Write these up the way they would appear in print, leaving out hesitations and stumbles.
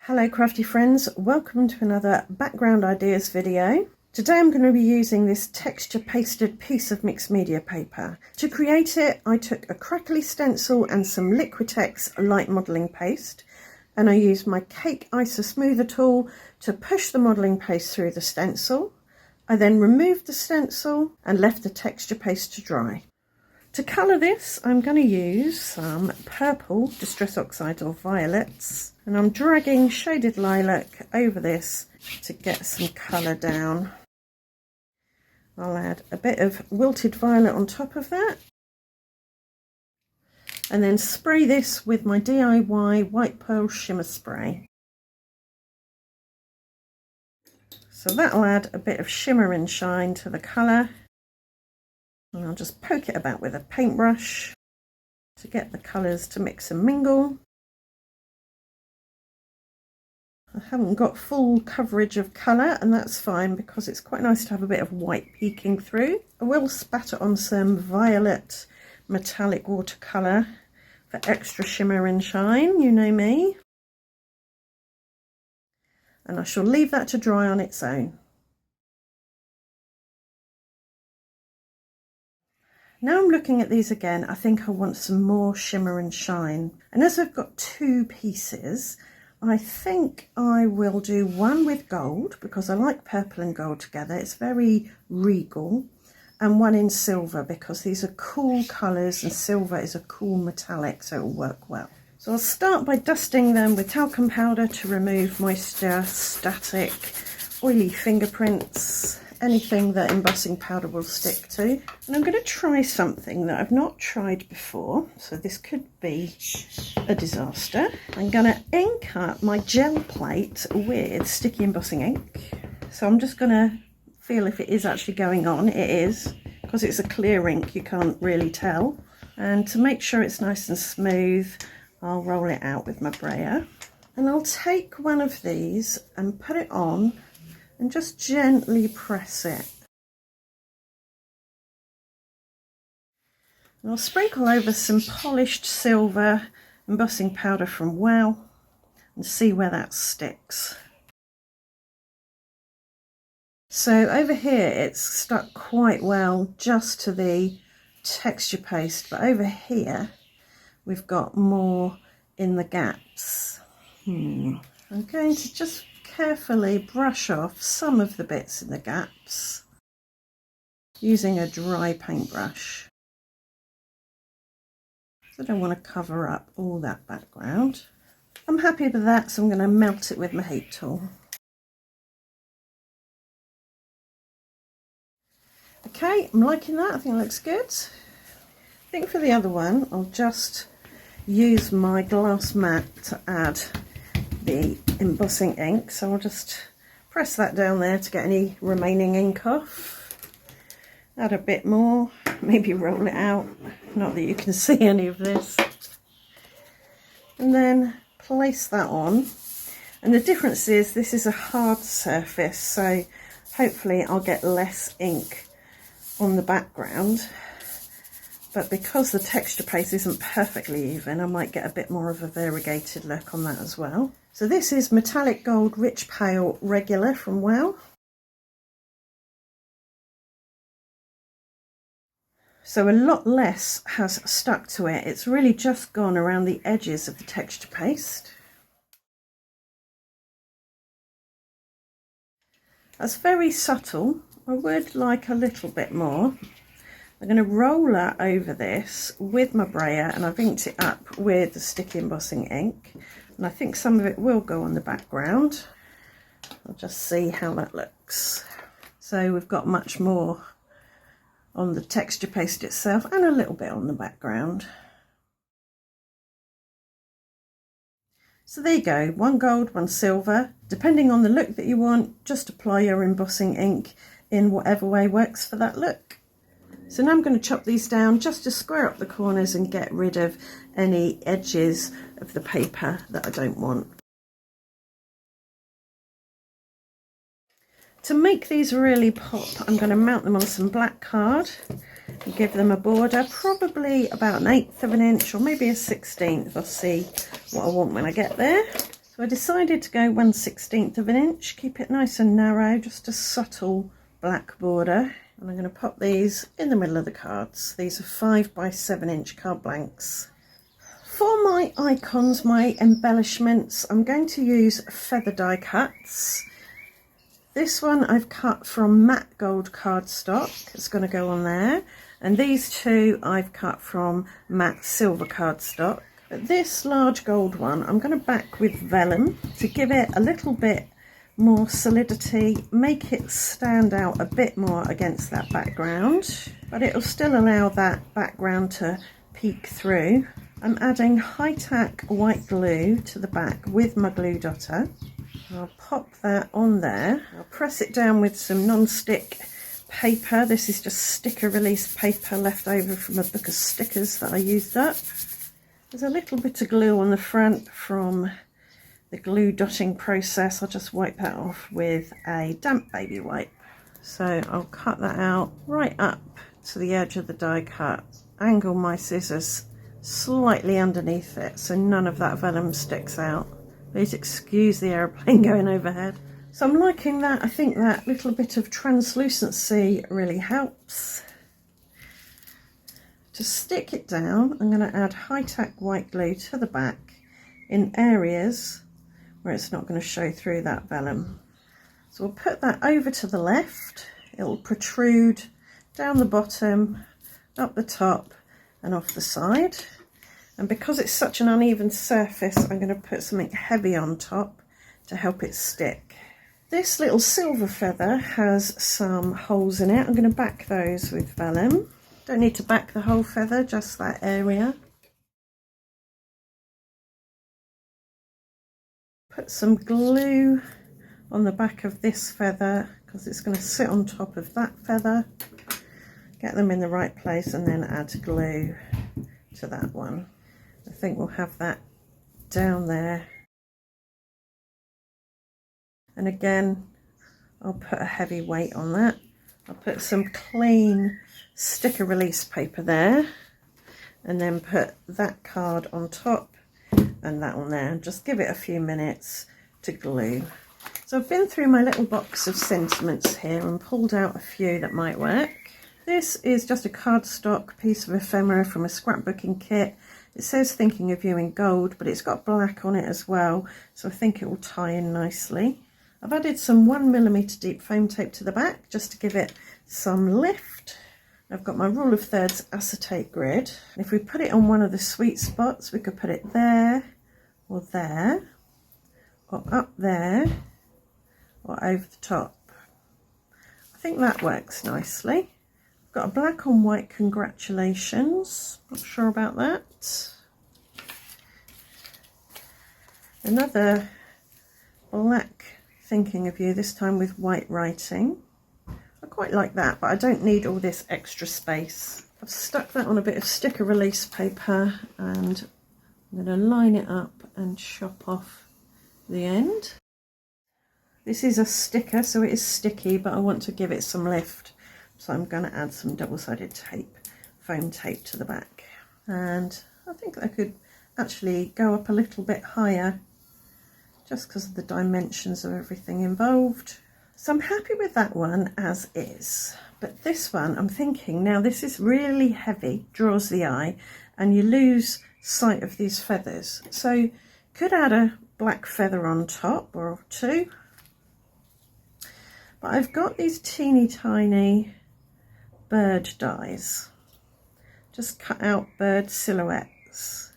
Hello crafty friends, welcome to another background ideas video. Today I'm going to be using this texture pasted piece of mixed media paper. To create it I took a crackly stencil and some Liquitex light modelling paste, and I used my cake icer smoother tool to push the modelling paste through the stencil. I then removed the stencil and left the texture paste to dry. To colour this, I'm going to use some purple Distress Oxides or violets, and I'm dragging shaded lilac over this to get some colour down. I'll add a bit of wilted violet on top of that, and then spray this with my DIY white pearl shimmer spray. So that'll add a bit of shimmer and shine to the colour. And I'll just poke it about with a paintbrush to get the colours to mix and mingle. I haven't got full coverage of colour, and that's fine because it's quite nice to have a bit of white peeking through. I will spatter on some violet metallic watercolour for extra shimmer and shine, you know me. And I shall leave that to dry on its own. Now I'm looking at these again, I think I want some more shimmer and shine. And as I've got two pieces, I think I will do one with gold because I like purple and gold together. It's very regal. And one in silver because these are cool colours and silver is a cool metallic, so it'll work well. So I'll start by dusting them with talcum powder to remove moisture, static, oily fingerprints, anything that embossing powder will stick to. And I'm going to try something that I've not tried before, so this could be a disaster. I'm going to ink up my gel plate with sticky embossing ink. So I'm just going to feel if it is actually going on. It is, because it's a clear ink you can't really tell. And to make sure it's nice and smooth, I'll roll it out with my brayer. And I'll take one of these and put it on and just gently press it. And I'll sprinkle over some polished silver embossing powder from Wow and see where that sticks. So over here it's stuck quite well just to the texture paste, but over here we've got more in the gaps. I'm going to just carefully brush off some of the bits in the gaps using a dry paintbrush. I don't want to cover up all that background. I'm happy with that, so I'm going to melt it with my heat tool. Okay, I'm liking that, I think it looks good. I think for the other one I'll just use my glass mat to add the embossing ink, so I'll just press that down there to get any remaining ink off. Add a bit more, maybe roll it out, not that you can see any of this, and then place that on. And the difference is this is a hard surface, so hopefully I'll get less ink on the background, but because the texture paste isn't perfectly even, I might get a bit more of a variegated look on that as well. So this is Metallic Gold Rich Pale Regular from Wow. So a lot less has stuck to it. It's really just gone around the edges of the texture paste. That's very subtle. I would like a little bit more. I'm going to roll that over this with my brayer, and I've inked it up with the sticky embossing ink. And I think some of it will go on the background. I'll just see how that looks. So we've got much more on the texture paste itself and a little bit on the background. So there you go, one gold, one silver. Depending on the look that you want, just apply your embossing ink in whatever way works for that look. So now I'm going to chop these down just to square up the corners and get rid of any edges of the paper that I don't want. To make these really pop, I'm going to mount them on some black card and give them a border, probably about 1/8 of an inch or maybe a 1/16. I'll see what I want when I get there. So I decided to go 1/16 of an inch, keep it nice and narrow, just a subtle black border. And I'm going to pop these in the middle of the cards. These are 5 by 7 inch card blanks. For my icons, my embellishments, I'm going to use feather die cuts. This one I've cut from matte gold cardstock. It's going to go on there. And these two I've cut from matte silver cardstock. But this large gold one I'm going to back with vellum to give it a little bit more solidity, make it stand out a bit more against that background, but it'll still allow that background to peek through. I'm adding high-tack white glue to the back with my glue dotter. I'll pop that on there. I'll press it down with some non-stick paper. This is just sticker release paper left over from a book of stickers that I used up. There's a little bit of glue on the front from the glue dotting process. I'll just wipe that off with a damp baby wipe. So I'll cut that out right up to the edge of the die cut. Angle my scissors slightly underneath it so none of that vellum sticks out. Please excuse the aeroplane going overhead. So I'm liking that. I think that little bit of translucency really helps. To stick it down, I'm going to add high-tack white glue to the back in areas where it's not going to show through that vellum. So we'll put that over to the left. It will protrude down the bottom, up the top and off the side. And because it's such an uneven surface, I'm going to put something heavy on top to help it stick. This little silver feather has some holes in it. I'm going to back those with vellum. Don't need to back the whole feather, just that area. Put some glue on the back of this feather because it's going to sit on top of that feather. Get them in the right place and then add glue to that one. I think we'll have that down there. And again, I'll put a heavy weight on that. I'll put some clean sticker release paper there and then put that card on top and that on there and just give it a few minutes to glue. So I've been through my little box of sentiments here and pulled out a few that might work. This is just a cardstock piece of ephemera from a scrapbooking kit. It says thinking of you in gold, but it's got black on it as well, so I think it will tie in nicely. I've added some 1mm deep foam tape to the back just to give it some lift. I've got my rule of thirds acetate grid. If we put it on one of the sweet spots, we could put it there, or up there, or over the top. I think that works nicely. I've got a black on white congratulations, not sure about that. Another black thinking of you, this time with white writing. I quite like that, but I don't need all this extra space. I've stuck that on a bit of sticker release paper and I'm going to line it up and chop off the end. This is a sticker, so it is sticky, but I want to give it some lift. So I'm going to add some double-sided tape, foam tape to the back. And I think I could actually go up a little bit higher just because of the dimensions of everything involved. So I'm happy with that one as is. But this one, I'm thinking, now this is really heavy, draws the eye, and you lose sight of these feathers. So could add a black feather on top or two. But I've got these teeny tiny bird dies. Just cut out bird silhouettes.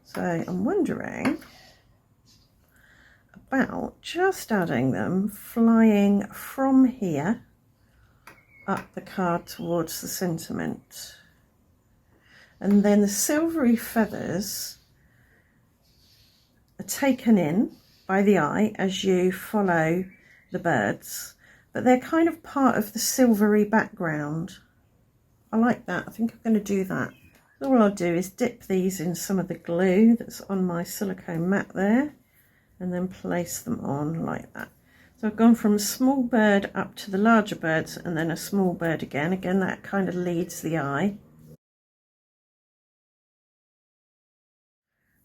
So I'm wondering about just adding them flying from here up the card towards the sentiment, and then the silvery feathers are taken in by the eye as you follow the birds, but they're kind of part of the silvery background. I like that. I think I'm going to do that. All I'll do is dip these in some of the glue that's on my silicone mat there and then place them on like that. So I've gone from a small bird up to the larger birds and then a small bird again. Again, that kind of leads the eye.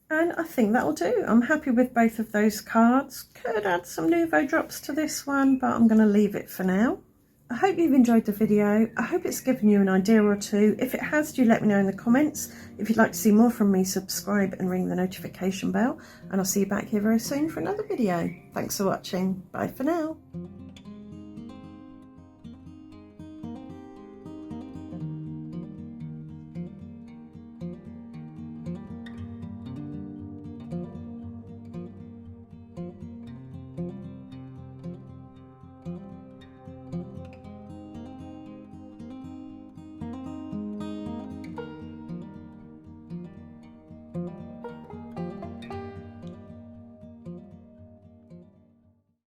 And I think that'll do. I'm happy with both of those cards. Could add some Nouveau drops to this one, but I'm going to leave it for now. I hope you've enjoyed the video. I hope it's given you an idea or two. If it has, do let me know in the comments. If you'd like to see more from me, subscribe and ring the notification bell. And I'll see you back here very soon for another video. Thanks for watching. Bye for now.